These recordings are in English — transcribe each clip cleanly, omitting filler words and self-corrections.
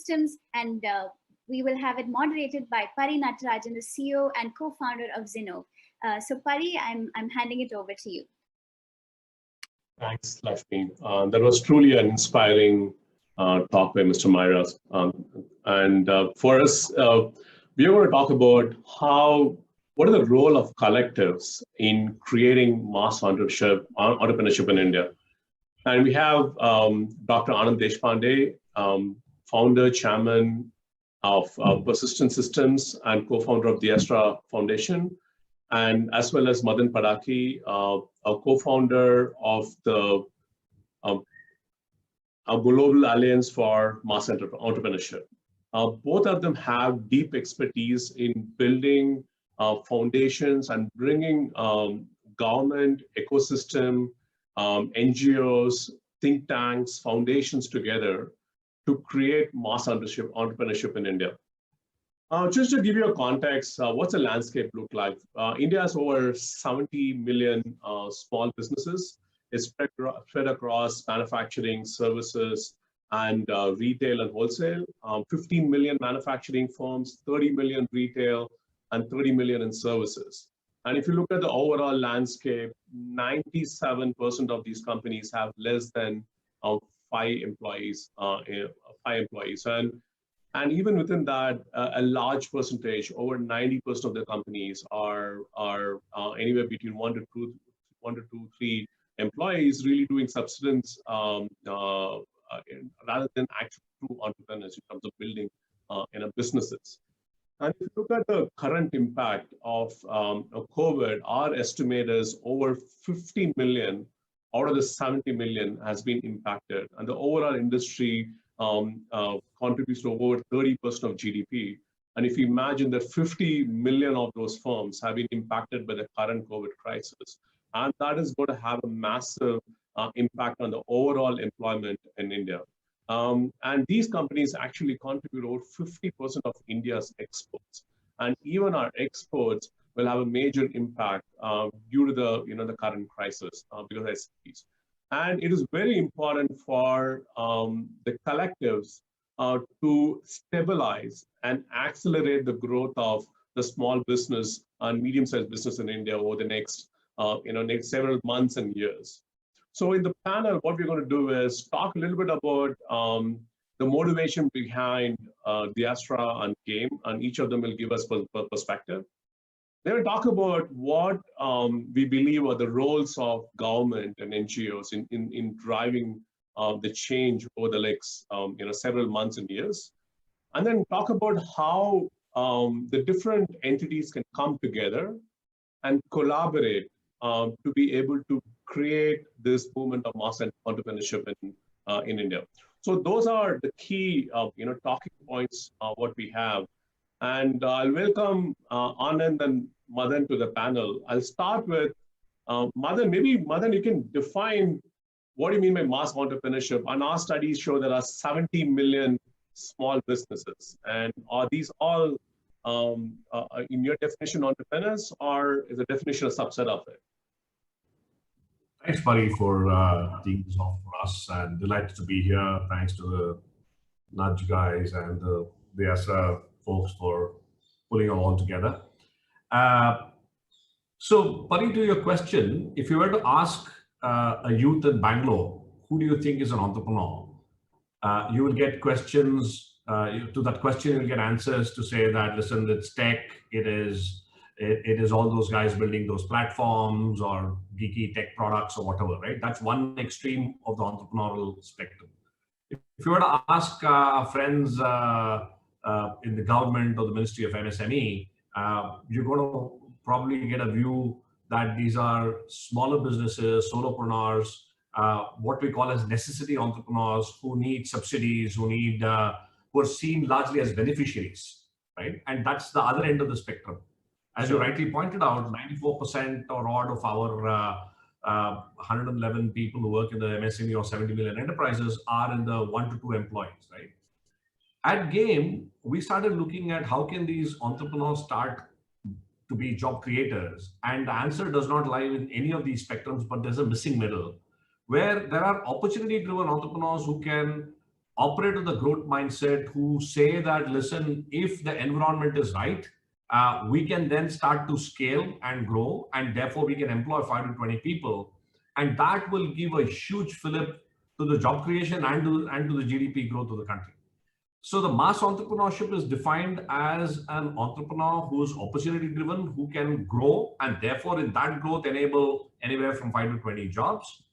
Ecosystems, and we will have it moderated by Pari Natarajan, the CEO and co-founder of Zinnov. So Pari, I'm handing it over to you. Thanks, Lakshmi. That was truly an inspiring talk by Mr. Myra. For us, we are going to talk about what are the role of collectives in creating mass entrepreneurship in India. And we have Dr. Anand Deshpande, founder, chairman of Persistent Systems and co-founder of the Astra Foundation, and as well as Madan Padaki, a co-founder of the Global Alliance for Mass Entrepreneurship. Both of them have deep expertise in building foundations and bringing government, ecosystem, NGOs, think tanks, foundations together to create mass entrepreneurship in India. Just to give you a context, what's the landscape look like? India has over 70 million small businesses. It's spread across manufacturing, services, and retail and wholesale. 15 million manufacturing firms, 30 million retail, and 30 million in services. And if you look at the overall landscape, 97% of these companies have less than 5 employees. And even within that, a large percentage, over 90% of the companies are anywhere between 1 to 2, 3 employees, really doing subsistence rather than actual true entrepreneurs in terms of building businesses. And if you look at the current impact of COVID, our estimate is over 50 million out of the 70 million has been impacted. And the overall industry contributes to over 30% of GDP. And if you imagine that 50 million of those firms have been impacted by the current COVID crisis, and that is going to have a massive impact on the overall employment in India. And these companies actually contribute over 50% of India's exports. And even our exports will have a major impact due to the current crisis because of SMEs. And it is very important for the collectives to stabilize and accelerate the growth of the small business and medium-sized business in India over the next several months and years. So in the panel, what we're going to do is talk a little bit about the motivation behind the Astra and GAME, and each of them will give us perspective. Then we'll talk about what we believe are the roles of government and NGOs in driving the change over the next several months and years. And then talk about how the different entities can come together and collaborate to be able to create this movement of mass entrepreneurship in India. So those are the key talking points what we have. And I'll welcome Anand and Madan to the panel. I'll start with Madan. Maybe Madan, you can define what do you mean by mass entrepreneurship? And our studies show there are 70 million small businesses. And are these all, in your definition, entrepreneurs, or is the definition a subset of it? Thanks, Pari, for teeing this off for us, and delighted to be here. Thanks to the Nudge guys and the Astra folks for pulling it all together. So, Pari, to your question, if you were to ask a youth in Bangalore, who do you think is an entrepreneur? You will get questions, to that question you'll get answers to say that, listen, it's tech, it is all those guys building those platforms or geeky tech products or whatever, right? That's one extreme of the entrepreneurial spectrum. If you were to ask our friends in the government or the Ministry of MSME, you're going to probably get a view that these are smaller businesses, solopreneurs, what we call as necessity entrepreneurs who need subsidies, who are seen largely as beneficiaries, right? And that's the other end of the spectrum. As you rightly pointed out, 94% or odd of our 111 people who work in the MSME or 70 million enterprises are in the 1 to 2 employees, right? At GAME, we started looking at how can these entrepreneurs start to be job creators, and the answer does not lie in any of these spectrums, but there's a missing middle where there are opportunity-driven entrepreneurs who can operate with a growth mindset, who say that, listen, if the environment is right, we can then start to scale and grow, and therefore we can employ 5 to 20 people. And that will give a huge fillip to the job creation and to the GDP growth of the country. So the mass entrepreneurship is defined as an entrepreneur who is opportunity driven, who can grow, and therefore in that growth enable anywhere from 5 to 20 jobs.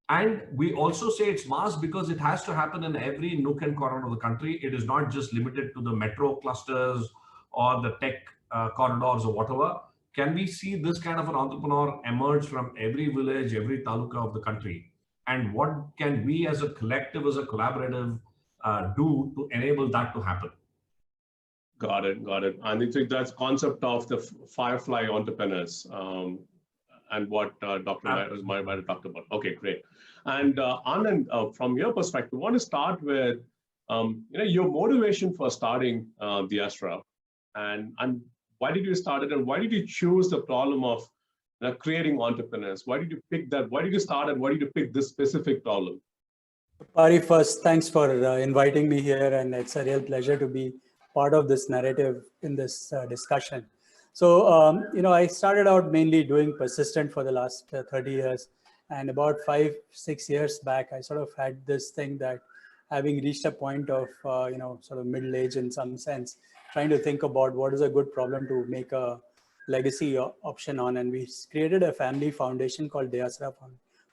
And we also say it's mass because it has to happen in every nook and corner of the country. It is not just limited to the metro clusters or the tech corridors or whatever. Can we see this kind of an entrepreneur emerge from every village, every taluka of the country? And what can we as a collective, as a collaborative, do to enable that to happen? Got it. And I think that's concept of the Firefly entrepreneurs and what Dr. Maida talked about. Okay, great. And Anand, from your perspective, I want to start with your motivation for starting the Astra, and why did you start it, and why did you choose the problem of creating entrepreneurs? Why did you pick that? Why did you start, and why did you pick this specific problem? Pari, first, thanks for inviting me here, and it's a real pleasure to be part of this narrative in this discussion. So, I started out mainly doing Persistent for the last 30 years, and about 5-6 years back, I sort of had this thing that, having reached a point of, sort of middle age in some sense, trying to think about what is a good problem to make a legacy option on, and we created a family foundation called The Asra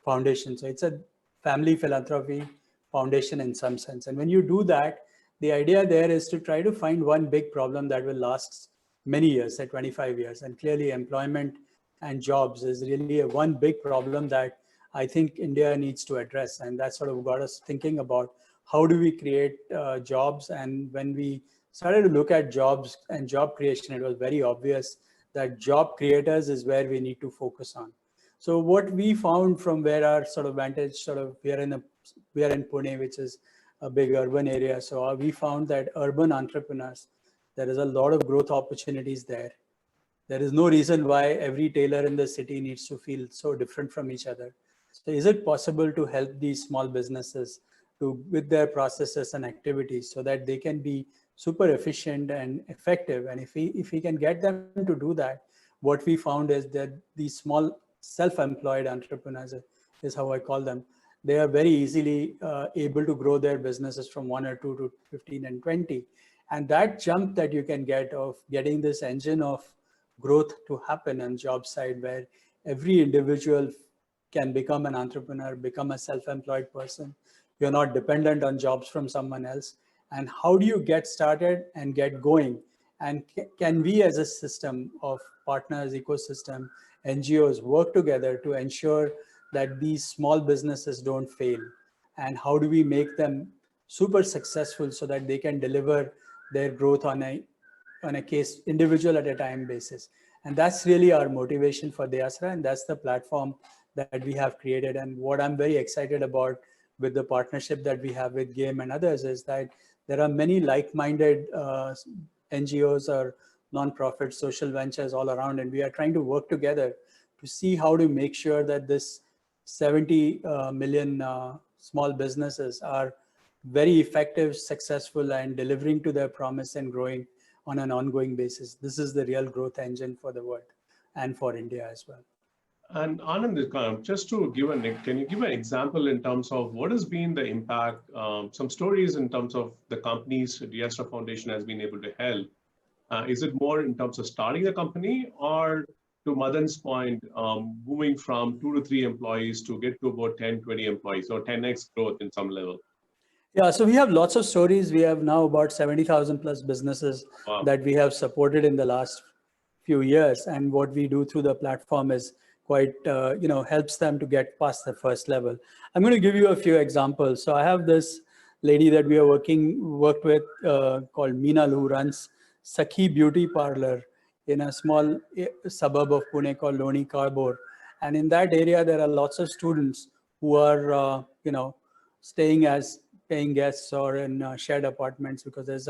Foundation. So it's a family philanthropy foundation in some sense. And when you do that, the idea there is to try to find one big problem that will last many years, say 25 years. And clearly employment and jobs is really one big problem that I think India needs to address. And that sort of got us thinking about how do we create jobs. And when we started to look at jobs and job creation, it was very obvious that job creators is where we need to focus on. So what we found from where our sort of vantage, we are in Pune, which is a big urban area. So we found that urban entrepreneurs, there is a lot of growth opportunities there. There is no reason why every tailor in the city needs to feel so different from each other. So is it possible to help these small businesses with their processes and activities so that they can be super efficient and effective? And if we can get them to do that, what we found is that these small self-employed entrepreneurs is how I call them. They are very easily able to grow their businesses from 1 or 2 to 15 and 20. And that jump that you can get of getting this engine of growth to happen on job side, where every individual can become an entrepreneur, become a self-employed person. You're not dependent on jobs from someone else. And how do you get started and get going? And can we as a system of partners, ecosystem, NGOs work together to ensure that these small businesses don't fail? And how do we make them super successful so that they can deliver their growth on a case individual at a time basis? And that's really our motivation for The Asra, and that's the platform that we have created. And what I'm very excited about with the partnership that we have with GAME and others is that there are many like-minded NGOs or non-profit social ventures all around, and we are trying to work together to see how to make sure that this 70 million small businesses are very effective, successful, and delivering to their promise and growing on an ongoing basis. This is the real growth engine for the world and for India as well. And Anand, just to give can you give an example in terms of what has been the impact, some stories in terms of the companies The Astra Foundation has been able to help? Is it more in terms of starting a company, or to Madan's point, moving from 2 to 3 employees to get to about 10, 20 employees, or 10x growth in some level? Yeah, so we have lots of stories. We have now about 70,000 plus businesses that we have supported in the last few years. And what we do through the platform is quite, helps them to get past the first level. I'm going to give you a few examples. So I have this lady that we are worked with called Meenal, who runs Sakhi Beauty Parlor in a small suburb of Pune called Loni Karbor. And in that area, there are lots of students who are, staying as paying guests or in shared apartments because there's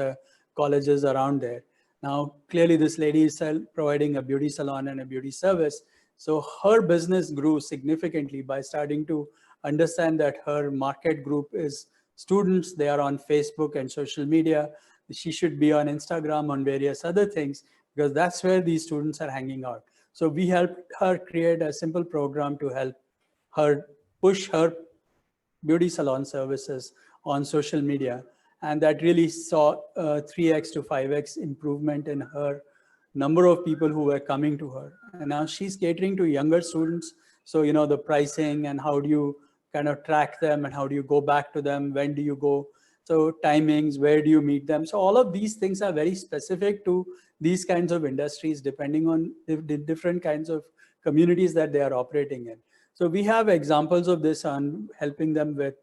colleges around there. Now, clearly this lady is providing a beauty salon and a beauty service. So her business grew significantly by starting to understand that her market group is students, they are on Facebook and social media. She should be on Instagram, on various other things, because that's where these students are hanging out. So we helped her create a simple program to help her push her beauty salon services on social media. And that really saw 3x to 5x improvement in her number of people who were coming to her. And now she's catering to younger students. So, you know, the pricing and how do you kind of track them and how do you go back to them? When do you go? So timings, where do you meet them? So all of these things are very specific to these kinds of industries, depending on the different kinds of communities that they are operating in. So we have examples of this on helping them with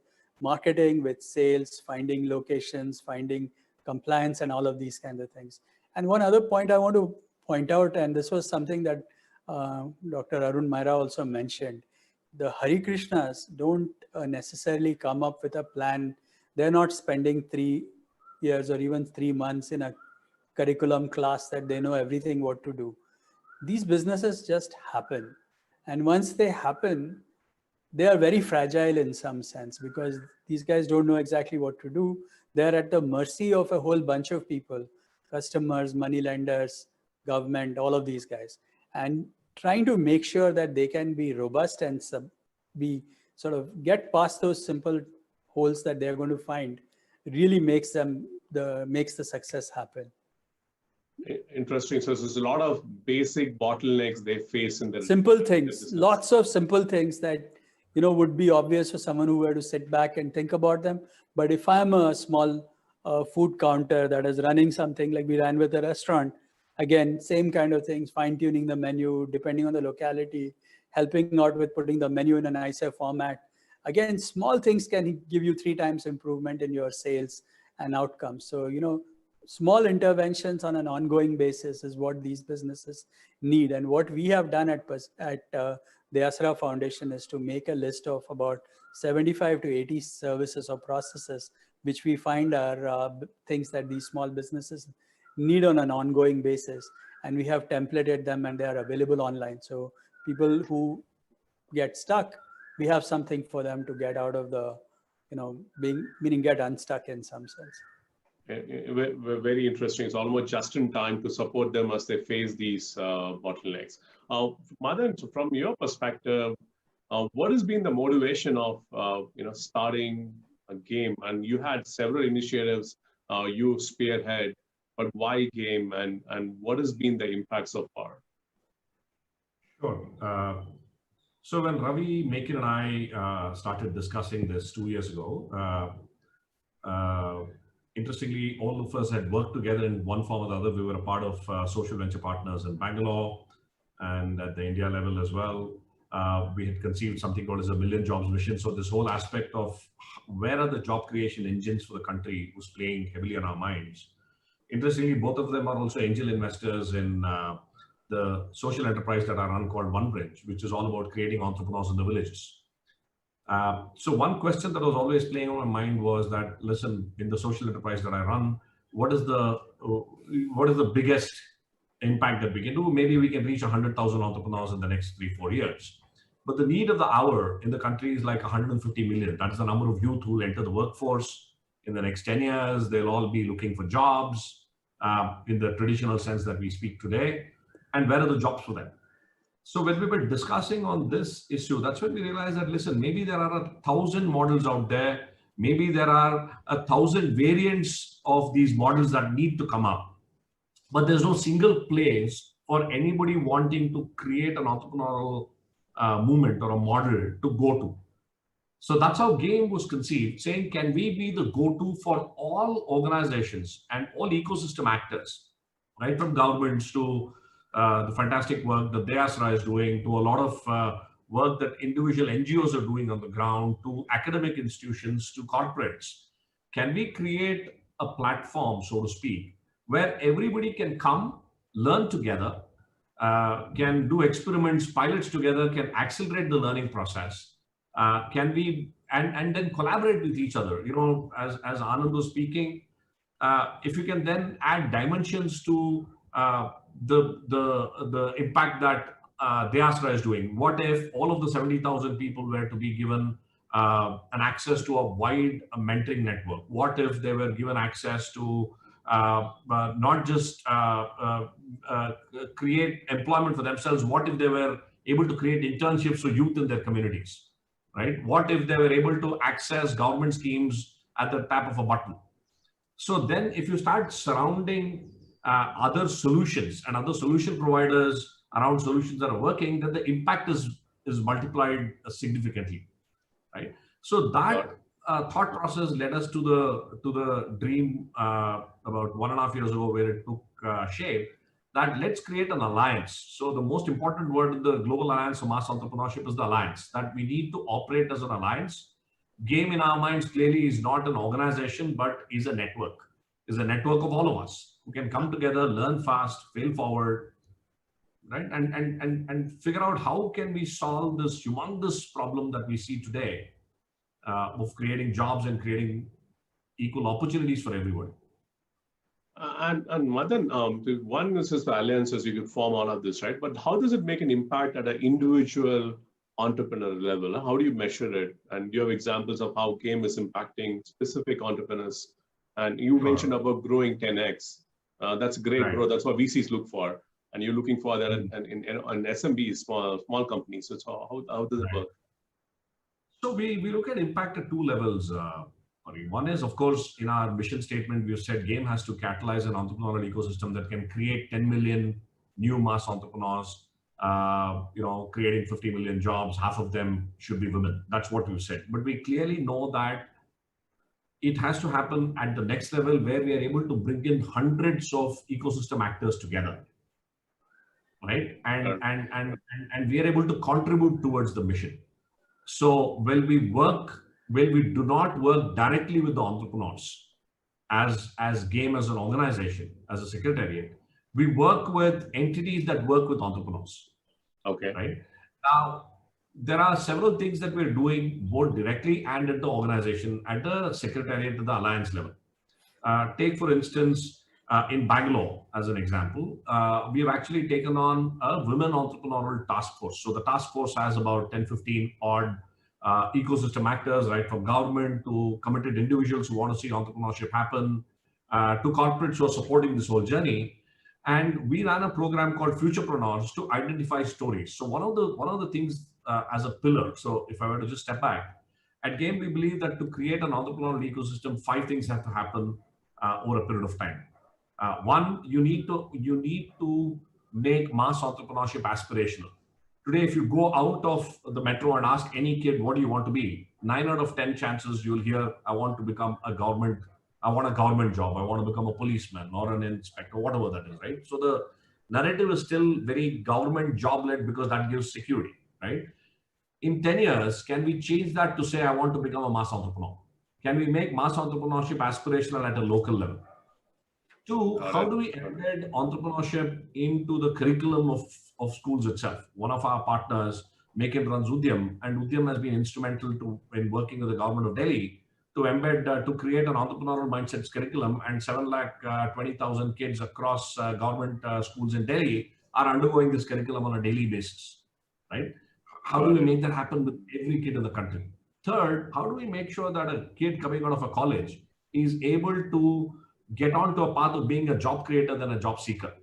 marketing, with sales, finding locations, finding compliance, and all of these kinds of things. And one other point I want to point out, and this was something that Dr. Arun Maira also mentioned, the Hare Krishnas don't necessarily come up with a plan. They're not spending 3 years or even 3 months in a curriculum class that they know everything what to do. These businesses just happen. And once they happen, they are very fragile in some sense, because these guys don't know exactly what to do. They're at the mercy of a whole bunch of people, customers, money lenders, government, all of these guys. And trying to make sure that they can be robust and be sort of get past those simple holes that they're going to find really makes the success happen. Interesting. So there's a lot of basic bottlenecks they face in the simple things, lots of simple things that, you know, would be obvious for someone who were to sit back and think about them. But if I'm a small food counter that is running something like we ran with a restaurant, again, same kind of things, fine tuning the menu, depending on the locality, helping out with putting the menu in a nicer format. Again, small things can give you 3 times improvement in your sales and outcomes. So, you know, small interventions on an ongoing basis is what these businesses need. And what we have done at the Asra Foundation is to make a list of about 75 to 80 services or processes, which we find are things that these small businesses need on an ongoing basis. And we have templated them and they are available online. So people who get stuck, we have something for them to get out of the, you know, meaning get unstuck in some sense. Very interesting. It's almost just in time to support them as they face these bottlenecks. Madan, from your perspective, what has been the motivation of starting a game? And you had several initiatives you spearhead, but why game, and what has been the impact so far? Sure. So when Ravi, Mekin, and I started discussing this 2 years ago, interestingly, all of us had worked together in one form or the other. We were a part of Social Venture Partners in Bangalore and at the India level as well. We had conceived something called as a Million Jobs Mission. So this whole aspect of where are the job creation engines for the country was playing heavily on our minds. Interestingly, both of them are also angel investors in the social enterprise that I run called OneBridge, which is all about creating entrepreneurs in the villages. So one question that was always playing on my mind was that, listen, in the social enterprise that I run, what is the biggest impact that we can do? Maybe we can reach 100,000 entrepreneurs in the next 3-4 years. But the need of the hour in the country is like 150 million. That is the number of youth who will enter the workforce in the next 10 years. They'll all be looking for jobs in the traditional sense that we speak today. And where are the jobs for them? So when we were discussing on this issue, that's when we realized that, listen, maybe there are 1,000 models out there. Maybe there are 1,000 variants of these models that need to come up. But there's no single place for anybody wanting to create an entrepreneurial movement or a model to go to. So that's how GAME was conceived, saying, can we be the go-to for all organizations and all ecosystem actors, right? From governments to the fantastic work that the Asra is doing, to a lot of work that individual NGOs are doing on the ground, to academic institutions, to corporates. Can we create a platform, so to speak, where everybody can come, learn together, can do experiments, pilots together, can accelerate the learning process, can we, and then collaborate with each other? You know, as Anand was speaking, if you can then add dimensions to the impact that the Asra is doing. What if all of the 70,000 people were to be given an access to a wide mentoring network? What if they were given access to not just create employment for themselves? What if they were able to create internships for youth in their communities, right? What if they were able to access government schemes at the tap of a button? So then if you start surrounding other solutions and other solution providers around solutions that are working, then the impact is multiplied significantly, right? So that thought process led us to the dream about 1.5 years ago, where it took shape, that let's create an alliance. So the most important word in the Global Alliance for Mass Entrepreneurship is the alliance, that we need to operate as an alliance. Game in our minds clearly is not an organization, but is a network. Is a network of all of us who can come together, learn fast, fail forward, right? And figure out how can we solve this humongous problem that we see today of creating jobs and creating equal opportunities for everybody. And Madan, one is the alliances you could form all of this, right? But how does it make an impact at an individual entrepreneur level? How do you measure it? And do you have examples of how game is impacting specific entrepreneurs? And you mentioned about growing 10x. That's great growth. That's what VCs look for. And you're looking for that in SMBs, small companies. So how does it work? So we look at impact at two levels. One is, of course, in our mission statement, we've said game has to catalyze an entrepreneurial ecosystem that can create 10 million new mass entrepreneurs, creating 50 million jobs. Half of them should be women. That's what we've said. But we clearly know that it has to happen at the next level, where we are able to bring in hundreds of ecosystem actors together, right? And we are able to contribute towards the mission. So when we do not work directly with the entrepreneurs as game, as an organization, as a secretariat, we work with entities that work with entrepreneurs. Okay. Right? Now, there are several things that we're doing both directly and at the organization, at the secretariat, at the alliance level. Take, for instance, in Bangalore, as an example, we have actually taken on a women entrepreneurial task force. So the task force has about 10, 15 odd ecosystem actors, right, from government to committed individuals who want to see entrepreneurship happen, to corporates who are supporting this whole journey. And we ran a program called Futurepreneurs to identify stories. So one of the things as a pillar, so if I were to just step back, at Game, we believe that to create an entrepreneurial ecosystem, 5 things have to happen over a period of time. One, you need to make mass entrepreneurship aspirational. Today, if you go out of the metro and ask any kid, what do you want to be? 9 out of 10 chances you'll hear, I want to become I want a government job. I want to become a policeman or an inspector, whatever that is, right? So the narrative is still very government job-led because that gives security, right? In 10 years, can we change that to say, I want to become a mass entrepreneur? Can we make mass entrepreneurship aspirational at a local level? 2, how do we embed entrepreneurship into the curriculum of schools itself? One of our partners, Make runs Udyam, and Udyam has been instrumental in working with the government of Delhi to embed, to create an entrepreneurial mindsets curriculum, and 7,20,000 kids across government schools in Delhi are undergoing this curriculum on a daily basis, right? How do we make that happen with every kid in the country? 3rd, how do we make sure that a kid coming out of a college is able to get onto a path of being a job creator than a job seeker?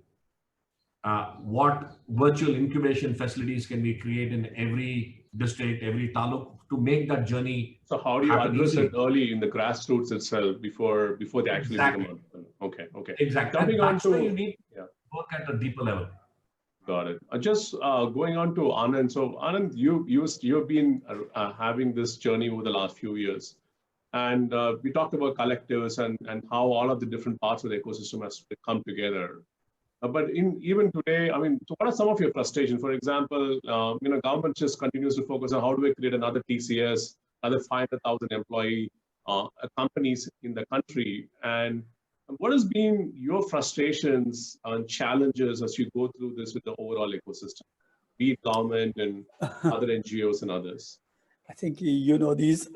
What virtual incubation facilities can we create in every district, every taluk, to make that journey? So how do you address it early in the grassroots itself before they actually become okay. Exactly. Jumping on to, you need to work at a deeper level. Got it. Just going on to Anand. So Anand, you've been having this journey over the last few years, and we talked about collectives and how all of the different parts of the ecosystem has to come together. But even today, I mean, so what are some of your frustrations? For example, government just continues to focus on how do we create another TCS, other 500,000 employee companies in the country, and what has been your frustrations and challenges as you go through this with the overall ecosystem, be it government and other NGOs and others? I think you know these,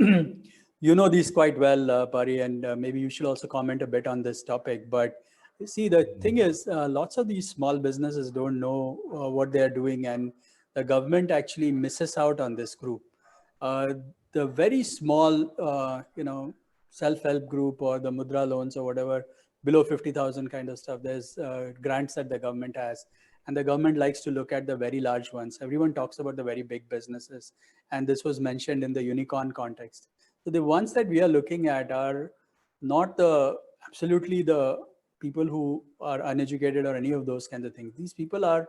these quite well, Pari, and maybe you should also comment a bit on this topic. But you see, the thing is, lots of these small businesses don't know what they're doing, and the government actually misses out on this group. The the very small, self-help group or the Mudra loans or whatever, below 50,000 kind of stuff, there's grants that the government has. And the government likes to look at the very large ones. Everyone talks about the very big businesses. And this was mentioned in the unicorn context. So the ones that we are looking at are not absolutely the people who are uneducated or any of those kinds of things. These people are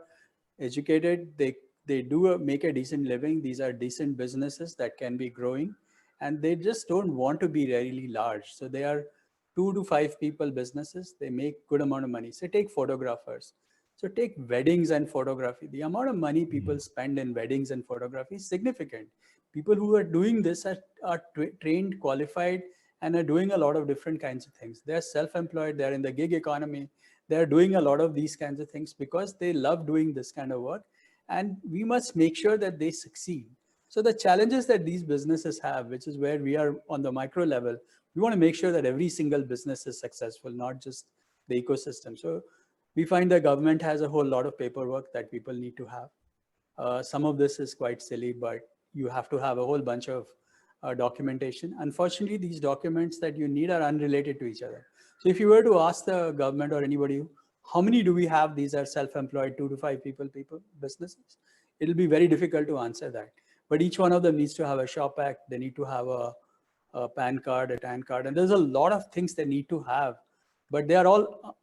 educated. They do make a decent living. These are decent businesses that can be growing, and they just don't want to be really large. So they are 2 to 5 people businesses. They make good amount of money. So take photographers. So take weddings and photography. The amount of money people spend in weddings and photography is significant. People who are doing this are trained, qualified, and are doing a lot of different kinds of things. They're self-employed. They're in the gig economy. They're doing a lot of these kinds of things because they love doing this kind of work. And we must make sure that they succeed. So the challenges that these businesses have, which is where we are on the micro level, we want to make sure that every single business is successful, not just the ecosystem. So we find the government has a whole lot of paperwork that people need to have. Some of this is quite silly, but you have to have a whole bunch of documentation. Unfortunately, these documents that you need are unrelated to each other. So if you were to ask the government or anybody, how many do we have? These are self-employed 2 to 5 people businesses. It'll be very difficult to answer that. But each one of them needs to have a shop act. They need to have a PAN card, a TAN card, and there's a lot of things they need to have, but they are all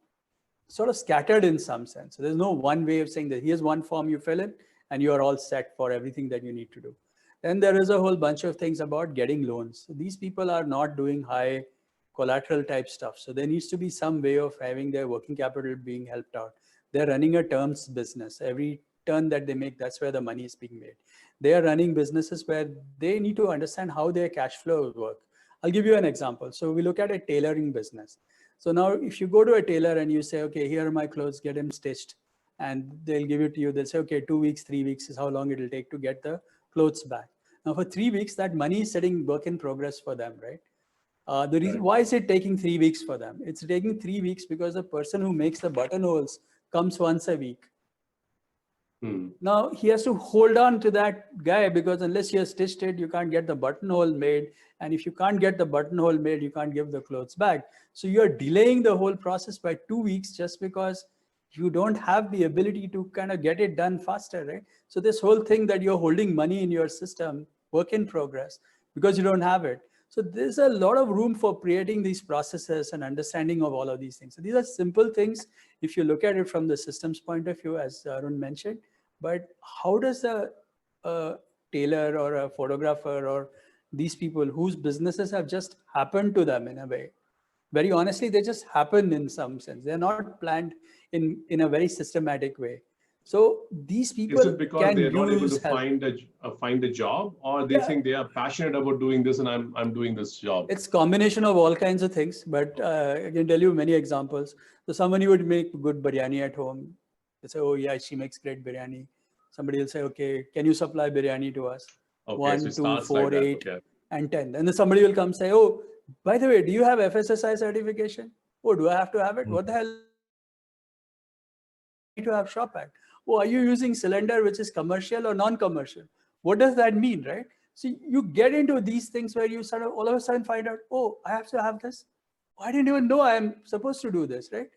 sort of scattered in some sense. So there's no one way of saying that here's one form you fill in and you are all set for everything that you need to do. Then there is a whole bunch of things about getting loans. So these people are not doing high collateral type stuff. So there needs to be some way of having their working capital being helped out. They're running a terms business. Every turn that they make, that's where the money is being made. They are running businesses where they need to understand how their cash flow work. I'll give you an example. So we look at a tailoring business. So now if you go to a tailor and you say, okay, here are my clothes, get them stitched, and they'll give it to you. They'll say, okay, 2 weeks, 3 weeks is how long it'll take to get the clothes back. Now for 3 weeks, that money is sitting work in progress for them, right? The reason why is it taking 3 weeks for them? It's taking 3 weeks because the person who makes the buttonholes comes once a week. Now he has to hold on to that guy because unless you have stitched it, you can't get the buttonhole made. And if you can't get the buttonhole made, you can't give the clothes back. So you're delaying the whole process by 2 weeks just because you don't have the ability to kind of get it done faster, right? So this whole thing that you're holding money in your system, work in progress, because you don't have it. So there's a lot of room for creating these processes and understanding of all of these things. So these are simple things if you look at it from the systems point of view, as Arun mentioned. But how does a tailor or a photographer or these people whose businesses have just happened to them in a way, very honestly, they just happen in some sense. They're not planned in a very systematic way. So these people is it because they're not able to find a job, or they think they are passionate about doing this and I'm doing this job? It's combination of all kinds of things, but I can tell you many examples. So somebody would make good biryani at home. They say, oh yeah, she makes great biryani. Somebody will say, okay, can you supply biryani to us? Okay, 1, so 2, 4, like 8, and 10. And then somebody will come say, oh, by the way, do you have FSSAI certification? Oh, do I have to have it? What the hell? I need to have Shop Act. Oh, are you using cylinder which is commercial or non-commercial? What does that mean, right? So you get into these things where you sort of all of a sudden find out, oh, I have to have this. Oh, I didn't even know I'm supposed to do this, right?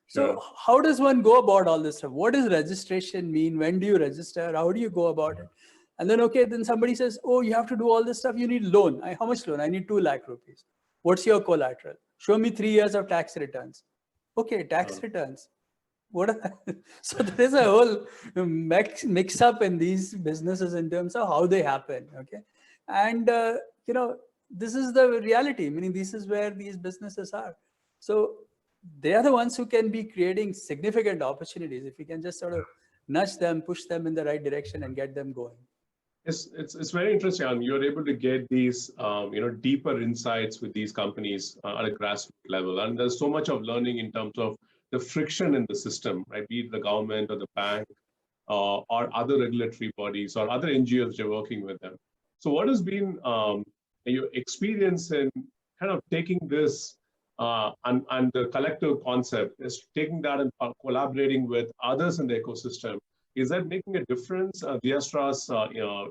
So how does one go about all this stuff? What does registration mean? When do you register? How do you go about it? And then, okay, then somebody says, oh, you have to do all this stuff. You need loan. How much loan? I need 2 lakh rupees. What's your collateral? Show me 3 years of tax returns. Okay, tax returns. So there is a whole mix up in these businesses in terms of how they happen. Okay. And, this is the reality, meaning this is where these businesses are. So they are the ones who can be creating significant opportunities if we can just sort of nudge them, push them in the right direction and get them going. It's very interesting. And you're able to get these, deeper insights with these companies at a grassroots level. And there's so much of learning in terms of the friction in the system, right? Be it the government or the bank or other regulatory bodies or other NGOs you're working with them. So what has been your experience in kind of taking this and the collective concept is taking that and collaborating with others in the ecosystem Is that making a difference? Diastra's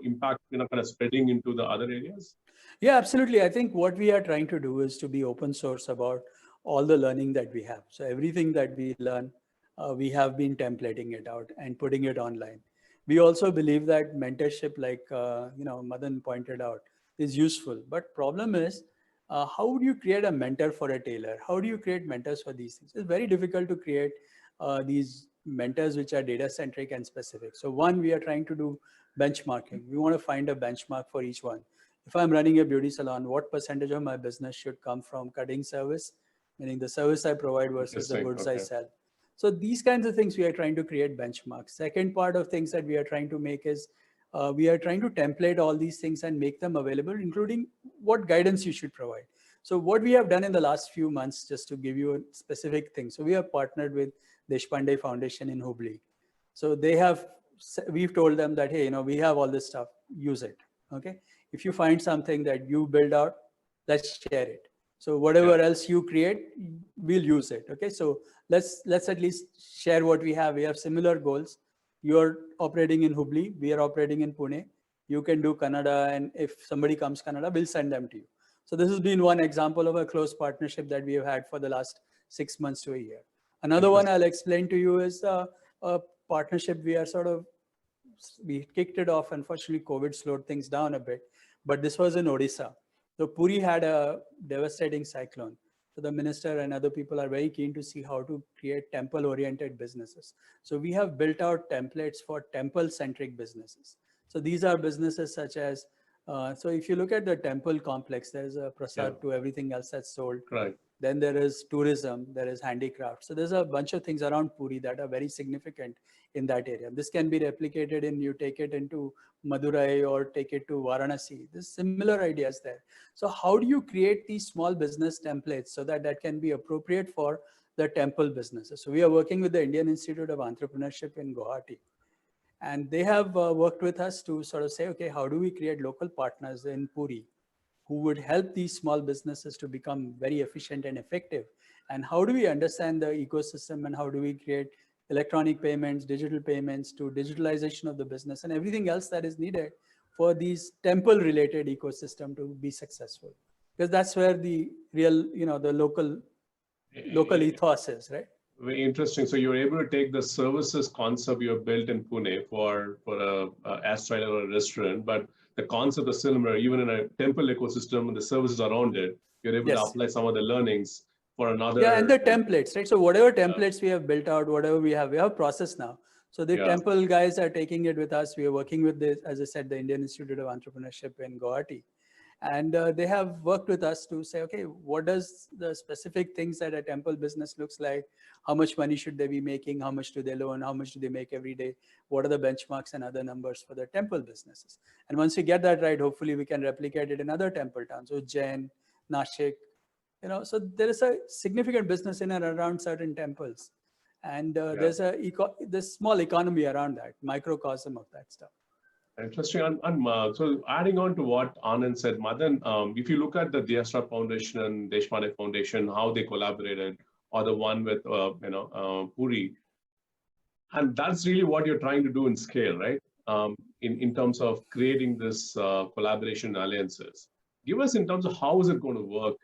impact, kind of spreading into the other areas? Yeah, absolutely. I think what we are trying to do is to be open source about all the learning that we have. So everything that we learn, we have been templating it out and putting it online. We also believe that mentorship, like Madan pointed out, is useful. But problem is, how would you create a mentor for a tailor? How do you create mentors for these things? It's very difficult to create these mentors which are data centric and specific. So one, we are trying to do benchmarking. We want to find a benchmark for each one. If I'm running a beauty salon, what percentage of my business should come from cutting service, meaning the service I provide versus the goods I sell? So these kinds of things we are trying to create benchmarks. Second part of things that we are trying to make is we are trying to template all these things and make them available, including what guidance you should provide. So what we have done in the last few months, just to give you a specific thing. So we have partnered with Deshpande Foundation in Hubli. So we've told them that, hey, we have all this stuff, use it, okay? If you find something that you build out, let's share it. So whatever else you create, we'll use it. Okay. So let's at least share what we have. We have similar goals. You're operating in Hubli, we are operating in Pune. You can do Kannada, and if somebody comes Kannada, we'll send them to you. So this has been one example of a close partnership that we have had for the last 6 months to a year. Another one I'll explain to you is a partnership we kicked it off. Unfortunately, COVID slowed things down a bit. But this was in Odisha. So Puri had a devastating cyclone. So the minister and other people are very keen to see how to create temple-oriented businesses. So we have built out templates for temple-centric businesses. So these are businesses such as, so if you look at the temple complex, there's a prasad to everything else that's sold. Right. Then there is tourism, there is handicraft. So there's a bunch of things around Puri that are very significant in that area. This can be replicated you take it into Madurai or take it to Varanasi. There's similar ideas there. So how do you create these small business templates so that can be appropriate for the temple businesses? So we are working with the Indian Institute of Entrepreneurship in Guwahati. And they have worked with us to sort of say, okay, how do we create local partners in Puri who would help these small businesses to become very efficient and effective? And how do we understand the ecosystem, and how do we create electronic payments, digital payments, to digitalization of the business and everything else that is needed for these temple related ecosystem to be successful? Because that's where the real, the local ethos is, right? Very interesting. So you're able to take the services concept you have built in Pune for a Astral or a restaurant, but the concept is similar, even in a temple ecosystem and the services around it, you're able to apply some of the learnings for another. Yeah, and the templates, right? So whatever templates we have built out, whatever we have process now. So the temple guys are taking it with us. We are working with this, as I said, the Indian Institute of Entrepreneurship in Guwahati. And they have worked with us to say, okay, what does the specific things that a temple business looks like? How much money should they be making? How much do they loan? How much do they make every day? What are the benchmarks and other numbers for the temple businesses? And once we get that right, hopefully we can replicate it in other temple towns. So Ujjain, Nashik, so there is a significant business in and around certain temples. And there's this small economy around that, microcosm of that stuff. Interesting. So adding on to what Anand said, Madan, if you look at the Diastra Foundation and Deshpande Foundation, how they collaborated, or the one with Puri, and that's really what you're trying to do in scale, right? In terms of creating this collaboration alliances. Give us in terms of how is it going to work,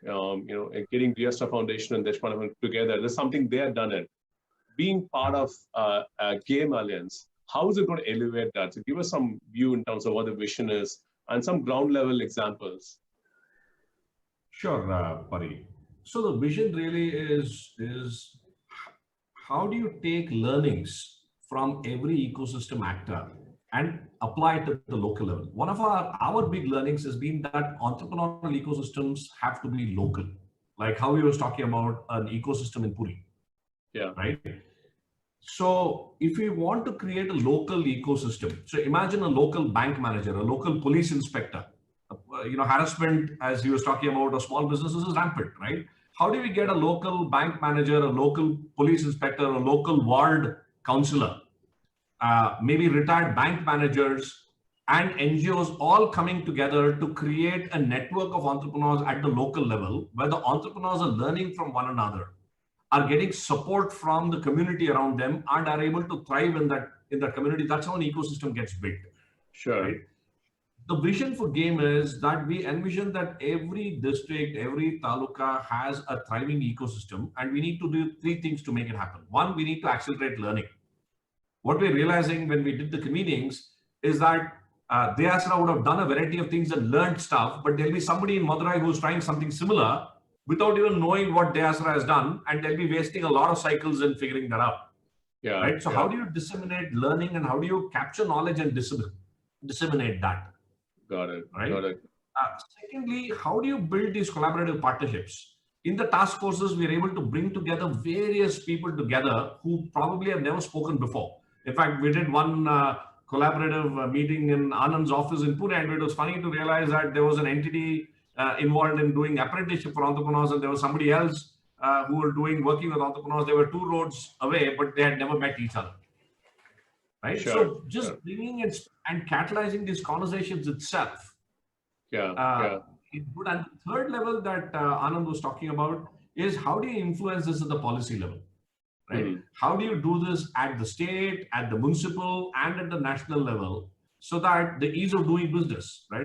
getting Diastra Foundation and Deshpande together. There's something they have done it. Being part of a game alliance, how is it going to elevate that? So give us some view in terms of what the vision is and some ground level examples. Sure, Pari. So the vision really is how do you take learnings from every ecosystem actor and apply it at the local level? One of our big learnings has been that entrepreneurial ecosystems have to be local, like how we was talking about an ecosystem in Puri. Yeah. Right. So if we want to create a local ecosystem, so imagine a local bank manager, a local police inspector, harassment, as he was talking about, of small businesses is rampant, right? How do we get a local bank manager, a local police inspector, a local ward councillor, maybe retired bank managers and NGOs all coming together to create a network of entrepreneurs at the local level where the entrepreneurs are learning from one another, are getting support from the community around them and are able to thrive in that community. That's how an ecosystem gets built. Sure. Right? The vision for GAME is that we envision that every district, every taluka has a thriving ecosystem, and we need to do 3 things to make it happen. One, we need to accelerate learning. What we're realizing when we did the meetings is that Deyasra would have done a variety of things and learned stuff, but there'll be somebody in Madurai who's trying something similar without even knowing what Deyasra has done, and they'll be wasting a lot of cycles in figuring that out. Yeah. Right. So yeah. how do you disseminate learning, and how do you capture knowledge and disseminate that? Got it. Right. Got it. Secondly, how do you build these collaborative partnerships? In the task forces, we're able to bring together various people together who probably have never spoken before. In fact, we did one collaborative meeting in Anand's office in Pune, and it was funny to realize that there was an entity involved in doing apprenticeship for entrepreneurs, and there was somebody else who were working with entrepreneurs. They were 2 roads away, but they had never met each other. Right. Sure, So just sure. bringing it and catalyzing these conversations itself. Yeah. Is good. And the third level that Anand was talking about is how do you influence this at the policy level? Right? Mhm. How do you do this at the state, at the municipal, and at the national level, so that the ease of doing business, right?